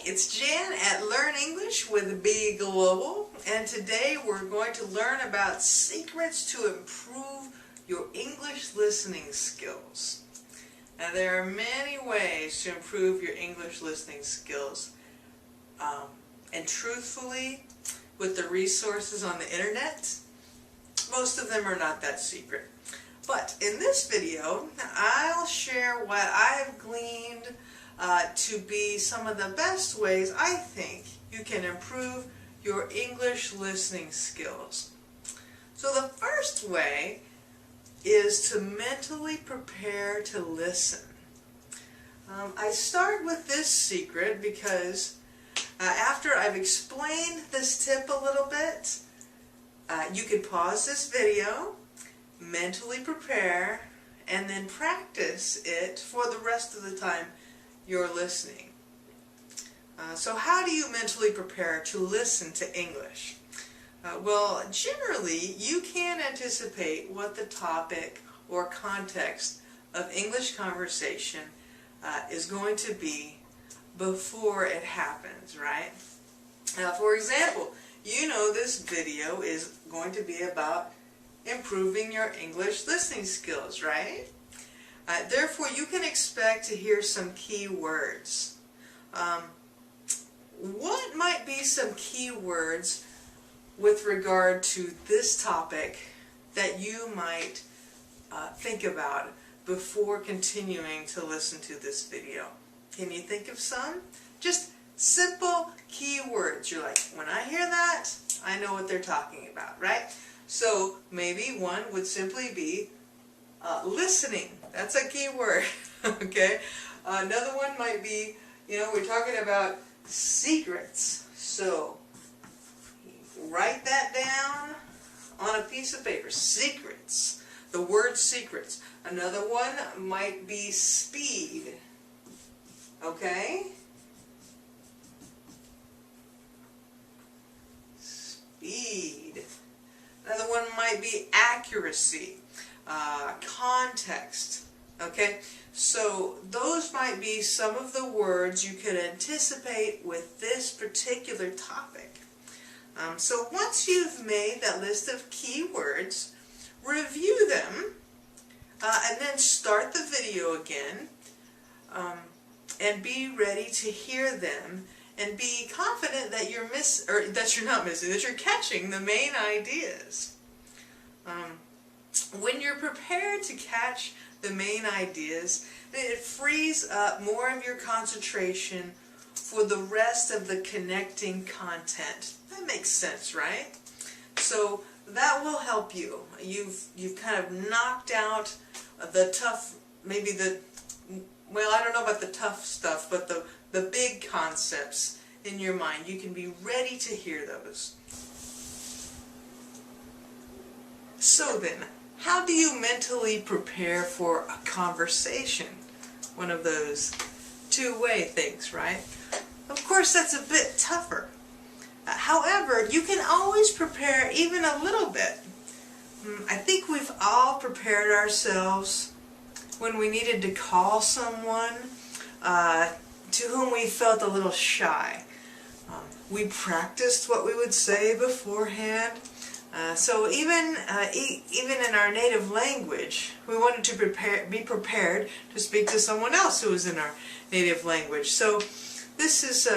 it's Jan at Learn English with Be Global, and today we're going to learn about secrets to improve your English listening skills. Now there are many ways to improve your English listening skills, and truthfully, with the resources on the internet, most of them are not that secret. But in this video, I'll share what I've gleaned to be some of the best ways I think you can improve your English listening skills. So the first way is to mentally prepare to listen. I start with this secret because after I've explained this tip a little bit, you could pause this video, mentally prepare, and then practice it for the rest of the time you're listening. So how do you mentally prepare to listen to English? Well, generally, you can anticipate what the topic or context of English conversation is going to be before it happens, right? For example, you know this video is going to be about improving your English listening skills, right? Therefore, you can expect to hear some key words. What might be some key words with regard to this topic that you might think about before continuing to listen to this video? Can you think of some? Just simple key words. You're like, when I hear that, I know what they're talking about, right? So maybe one would simply be listening. That's a key word, okay? Another one might be, we're talking about secrets. So write that down on a piece of paper. Secrets. The word secrets. Another one might be speed. Okay? Speed. Another one might be accuracy. Context. Okay? So those might be some of the words you could anticipate with this particular topic. So once you've made that list of key words, review them, and then start the video again, and be ready to hear them, and be confident that that you're catching the main ideas. When you're prepared to catch the main ideas, it frees up more of your concentration for the rest of the connecting content. That makes sense, right? So that will help you. You've kind of knocked out the tough, I don't know about the tough stuff, but the big concepts in your mind. You can be ready to hear those. So then, how do you mentally prepare for a conversation? One of those two-way things, right? Of course, that's a bit tougher. However, you can always prepare even a little bit. I think we've all prepared ourselves when we needed to call someone to whom we felt a little shy. We practiced what we would say beforehand. So even in our native language, we wanted to be prepared to speak to someone else who was in our native language. So this is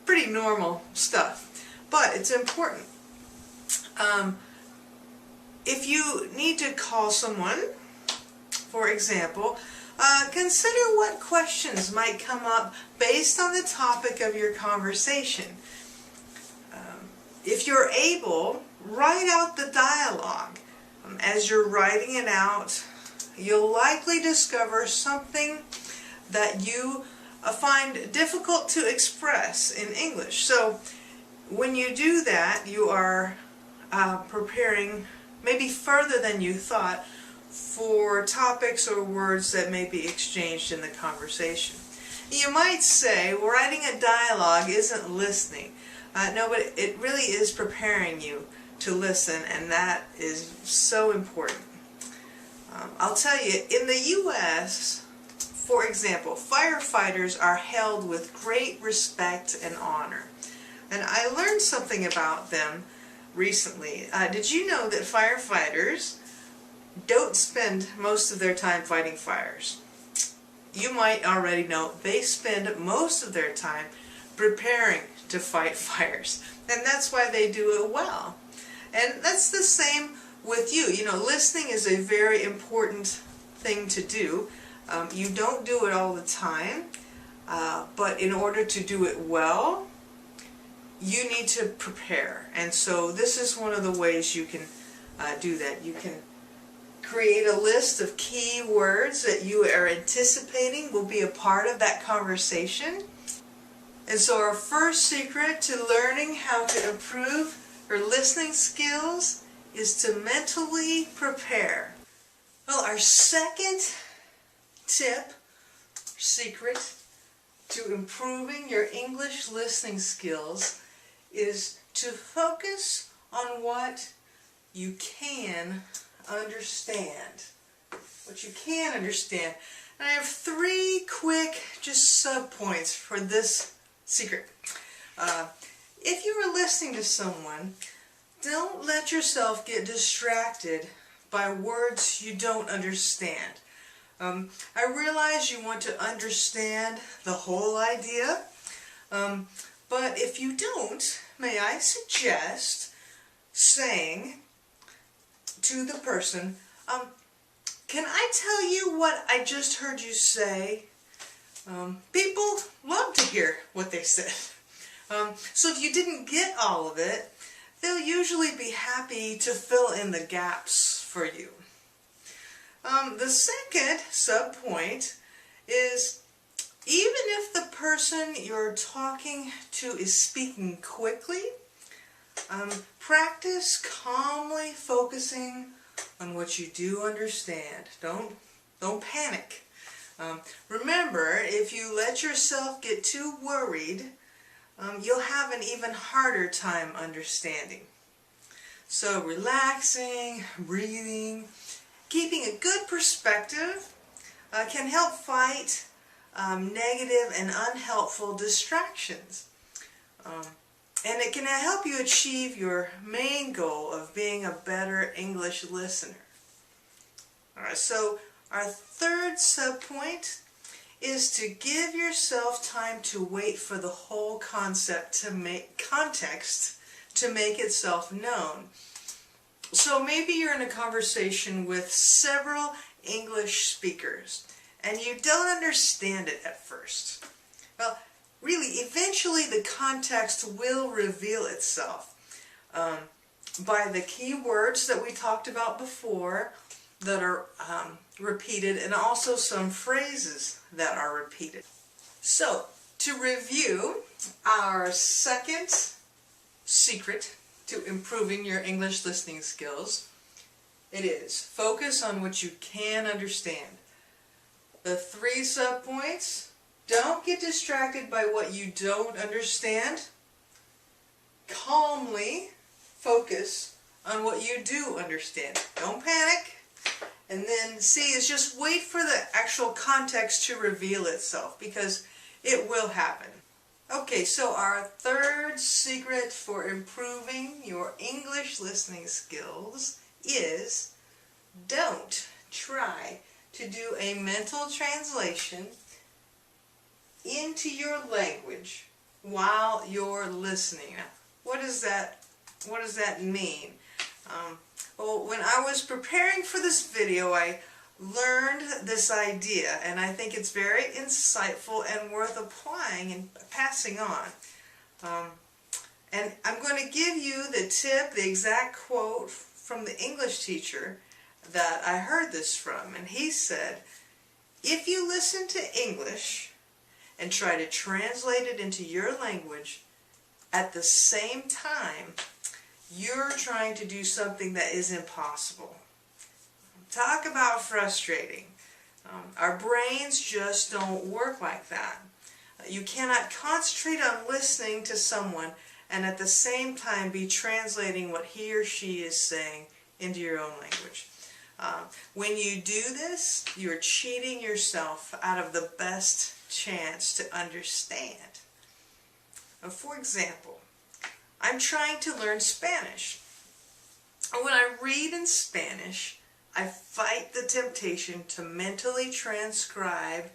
pretty normal stuff, but it's important. If you need to call someone, for example, consider what questions might come up based on the topic of your conversation. If you're able, write out the dialogue. As you're writing it out, you'll likely discover something that you find difficult to express in English. So when you do that, you are preparing maybe further than you thought for topics or words that may be exchanged in the conversation. You might say, well, writing a dialogue isn't listening. No, but it really is preparing you to listen, and that is so important. I'll tell you, in the U.S., for For example, firefighters are held with great respect and honor. And I learned something about them recently. Did you know that firefighters don't spend most of their time fighting fires? You might already know they spend most of their time preparing to fight fires. And that's why they do it well. And that's the same with you. You know, listening is a very important thing to do. You don't do it all the time, but in order to do it well, you need to prepare. And so this is one of the ways you can do that. You can create a list of key words that you are anticipating will be a part of that conversation. And so our first secret to learning how to improve your listening skills is to mentally prepare. Well, our second tip, secret to improving your English listening skills is to focus on what you can understand. What you can understand. And I have 3 quick just sub-points for this secret. If you are listening to someone, don't let yourself get distracted by words you don't understand. I realize you want to understand the whole idea, but if you don't, may I suggest saying to the person, can I tell you what I just heard you say? People love to hear what they said. So if you didn't get all of it, they'll usually be happy to fill in the gaps for you. The second sub-point is, even if the person you're talking to is speaking quickly, practice calmly focusing on what you do understand. Don't panic. Remember, if you let yourself get too worried, you'll have an even harder time understanding. So relaxing, breathing, keeping a good perspective can help fight negative and unhelpful distractions. And it can help you achieve your main goal of being a better English listener. Alright, so our third sub-point is to give yourself time to wait for the whole context to make itself known. So maybe you're in a conversation with several English speakers and you don't understand it at first. Well, really, eventually the context will reveal itself by the key words that we talked about before that are repeated, and also some phrases that are repeated. So, to review, our second secret to improving your English listening skills, it is focus on what you can understand. The 3 sub-points: don't get distracted by what you don't understand. Calmly focus on what you do understand. Don't panic. And then C is just wait for the actual context to reveal itself, because it will happen. Okay, so our third secret for improving your English listening skills is don't try to do a mental translation into your language while you're listening. What does that mean? Well, when I was preparing for this video, I learned this idea, and I think it's very insightful and worth applying and passing on. And I'm going to give you the tip, the exact quote from the English teacher that I heard this from, and he said, if you listen to English and try to translate it into your language at the same time, you're trying to do something that is impossible. Talk about frustrating. Our brains just don't work like that. You cannot concentrate on listening to someone and at the same time be translating what he or she is saying into your own language. When you do this, you're cheating yourself out of the best chance to understand. For example, I'm trying to learn Spanish. When I read in Spanish, I fight the temptation to mentally transcribe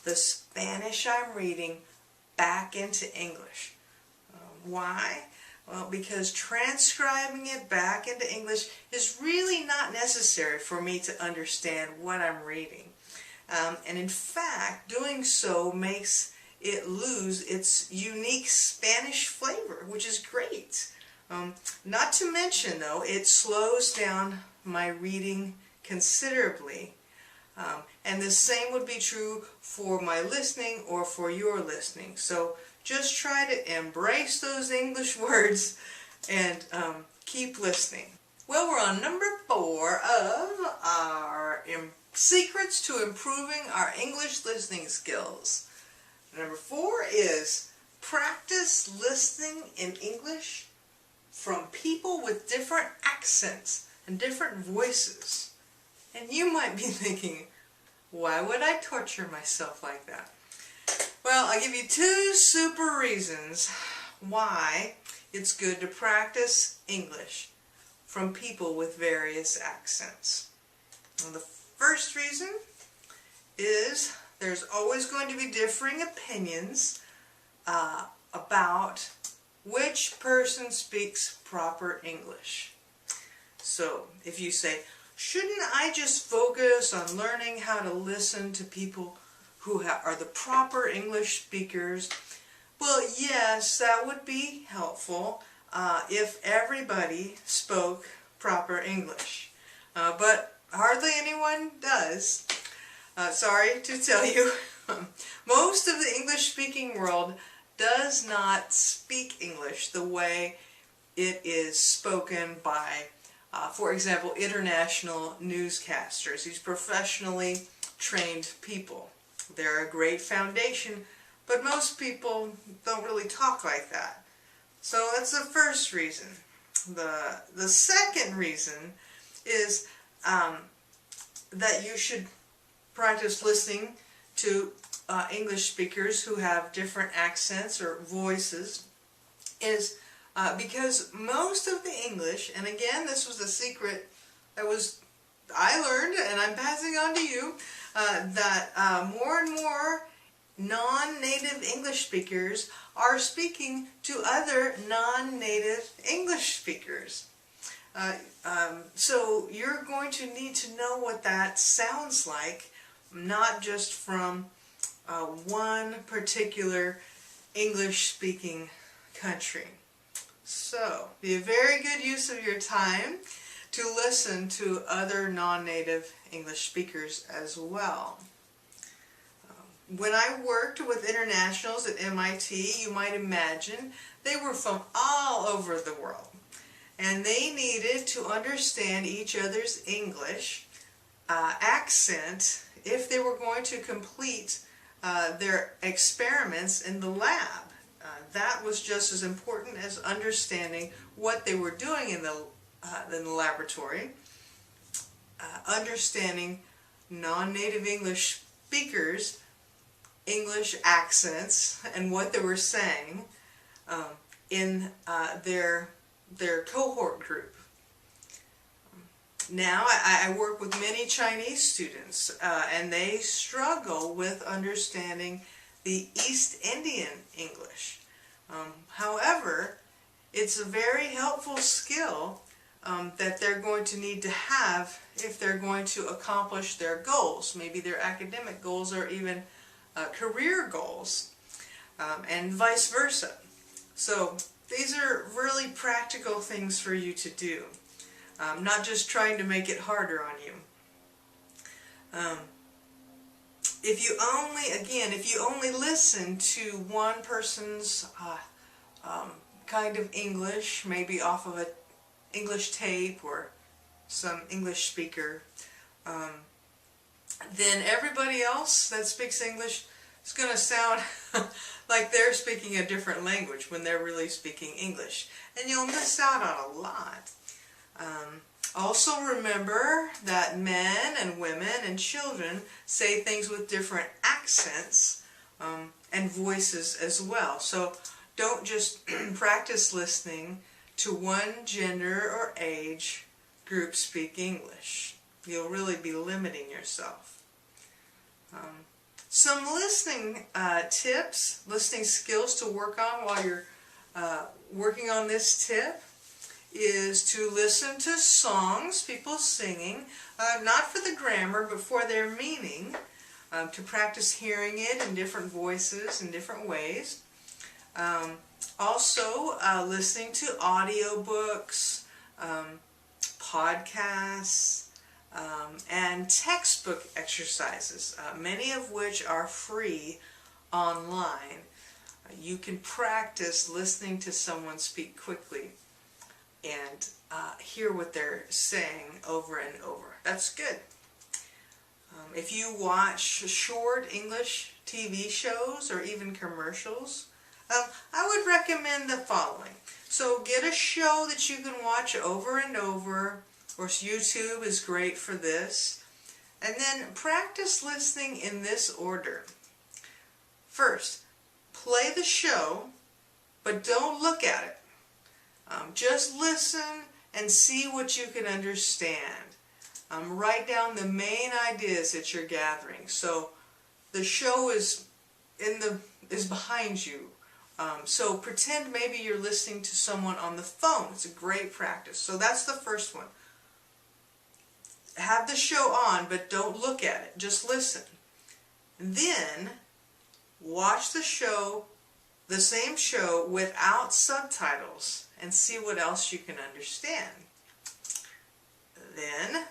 the Spanish I'm reading back into English. Why? Well, because transcribing it back into English is really not necessary for me to understand what I'm reading. And in fact, doing so makes it lose its unique Spanish flavor, which is great. Not to mention, though, it slows down my reading considerably. And the same would be true for my listening or for your listening. So just try to embrace those English words and keep listening. Well, we're on number 4 of our secrets to improving our English listening skills. Number 4 is practice listening in English from people with different accents and different voices. And you might be thinking, why would I torture myself like that? Well, I'll give you 2 super reasons why it's good to practice English from people with various accents. Well, the first reason is there's always going to be differing opinions about which person speaks proper English. So, if you say, shouldn't I just focus on learning how to listen to people who are the proper English speakers? Well, yes, that would be helpful if everybody spoke proper English. But hardly anyone does. Sorry to tell you, most of the English-speaking world does not speak English the way it is spoken by, for example, international newscasters, these professionally trained people. They're a great foundation, but most people don't really talk like that. So that's the first reason. The second reason is that you should practice listening to English speakers who have different accents or voices is because most of the English, and again this was a secret that I learned and I'm passing on to you, that more and more non-native English speakers are speaking to other non-native English speakers. So you're going to need to know what that sounds like, not just from one particular English-speaking country. So, be a very good use of your time to listen to other non-native English speakers as well. When I worked with internationals at MIT, you might imagine they were from all over the world. And they needed to understand each other's English accent if they were going to complete their experiments in the lab. That was just as important as understanding what they were doing in the laboratory. Understanding non-native English speakers' English accents and what they were saying in their cohort group. Now I work with many Chinese students and they struggle with understanding the East Indian English. However, it's a very helpful skill that they're going to need to have if they're going to accomplish their goals, maybe their academic goals or even career goals, and vice versa. So these are really practical things for you to do, not just trying to make it harder on you. If you only listen to one person's kind of English, maybe off of an English tape or some English speaker, then everybody else that speaks English is going to sound like they're speaking a different language when they're really speaking English. And you'll miss out on a lot. Also remember that men and women and children say things with different accents and voices as well. So don't just practice listening to one gender or age group speak English. You'll really be limiting yourself. Some listening tips, listening skills to work on while you're working on this tip is to listen to songs, people singing, not for the grammar but for their meaning, to practice hearing it in different voices in different ways. Also listening to audiobooks, podcasts, and textbook exercises, many of which are free online. You can practice listening to someone speak quickly and hear what they're saying over and over. That's good. If you watch short English TV shows or even commercials, I would recommend the following. So get a show that you can watch over and over. Of course, YouTube is great for this. And then practice listening in this order. First, play the show, but don't look at it. Just listen and see what you can understand. Write down the main ideas that you're gathering. So the show is behind you. So pretend maybe you're listening to someone on the phone. It's a great practice. So that's the first one. Have the show on, but don't look at it. Just listen. Then watch the show, the same show, without subtitles and see what else you can understand. Then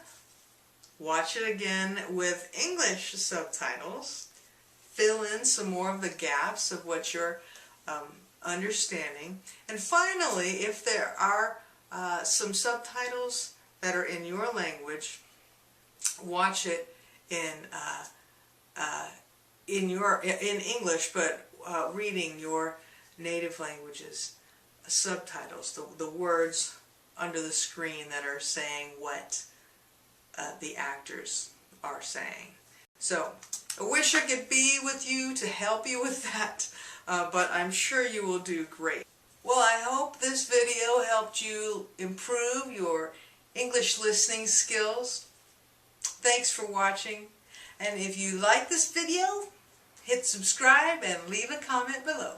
watch it again with English subtitles. Fill in some more of the gaps of what you're understanding. And finally, if there are some subtitles that are in your language, watch it in English, but reading your native language's subtitles, the words under the screen that are saying what the actors are saying. So I wish I could be with you to help you with that, but I'm sure you will do great. Well, I hope this video helped you improve your English listening skills. Thanks for watching, and if you like this video, hit subscribe and leave a comment below.